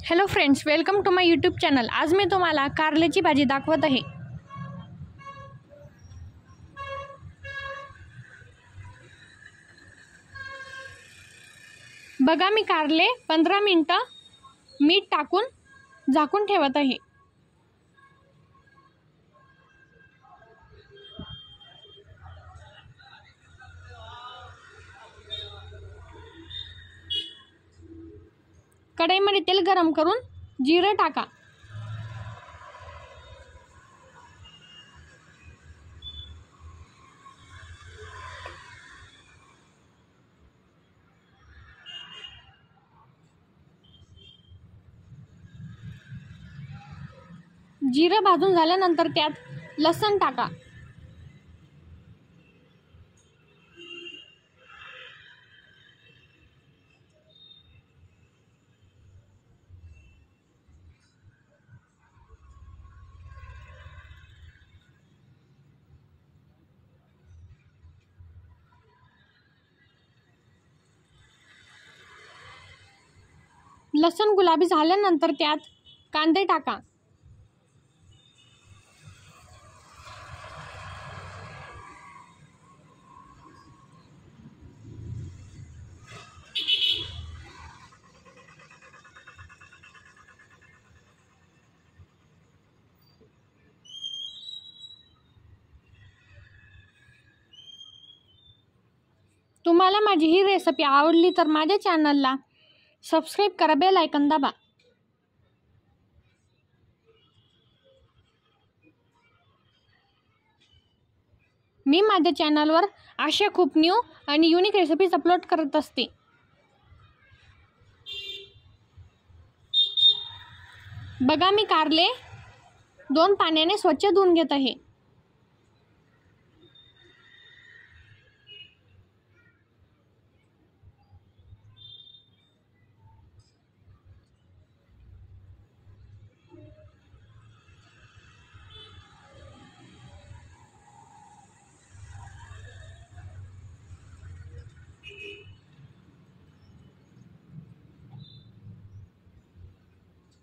Hello friends, welcome to my YouTube channel. आज मी तुम्हाला कारल्याची भाजी दाखवत आहे। बघा, मी कारले 15 मिनिटं मीठ टाकून झाकून ठेवत आहे। कढईमध्ये तेल गरम करून जिरे टाका। जिरे भाजून झाल्यानंतर त्यात लसूण टाका। लसूण गुलाबी झाल्यानंतर त्यात कांदे टाका। तुम्हाला माझी ही रेसिपी आवडली तर माझ्या चॅनलला सबस्क्राइब करा, बेल आयकॉन दाबा। मी माझ्या चॅनलवर अशा खूप न्यू आणि युनिक रेसिपीज अपलोड करत असते। बघा, मी कारले 2 पाण्याने स्वच्छ धुवून घेत आहे।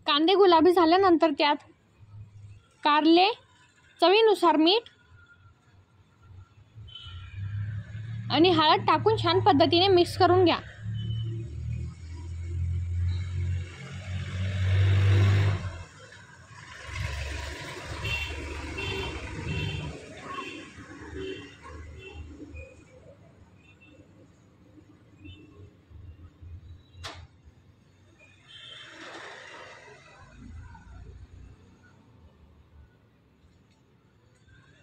कांदे गुलाबी झाल्यानंतर त्यात कारले, चवीनुसार मीठ आणि हळद टाकून छान पद्धतीने मिक्स करून घ्या।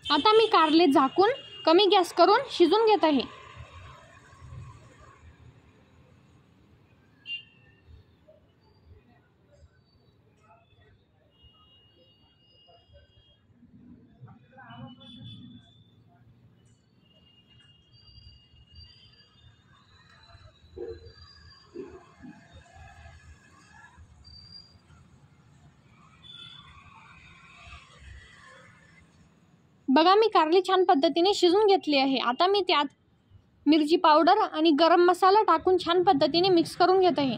आता मी कारले झाकून कमी गॅस करून शिजून घेत आहे। बघा, मी कारली छान पद्धतीने शिजून घेतली आहे। आता मी त्यात मिरची पावडर आणि गरम मसाला टाकून छान पद्धतीने मिक्स करून घेत आहे।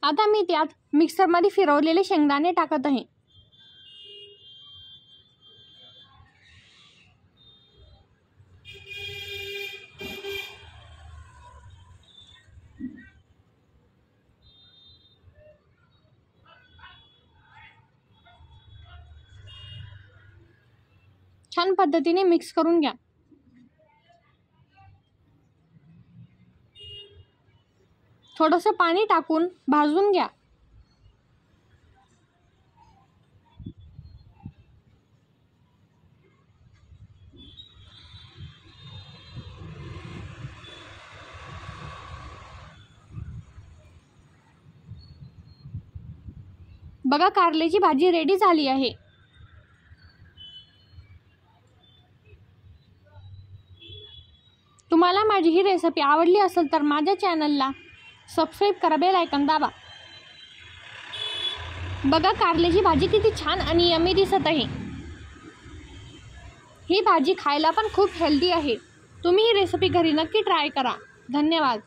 आता मी त्यात मिक्सरमध्ये फिरवलेले शेंगदाणे टाकत आहे। छान पद्धतीने मिक्स करून घ्या। थोडंसं पाणी टाकून भाजून घ्या। बघा, कारल्याची भाजी रेडी झाली आहे। तुम्हाला माझी ही रेसिपी आवडली असेल तर माझ्या चॅनलला सबस्क्राइब करा, बेल आयकॉन दाबा। बघा कारल्याची भाजी किती छान आणि यम्मी दिसत आहे. ही भाजी खायला पण खूप हेल्दी आहे. तुम्ही ही रेसिपी घरी नक्की ट्राय करा. धन्यवाद.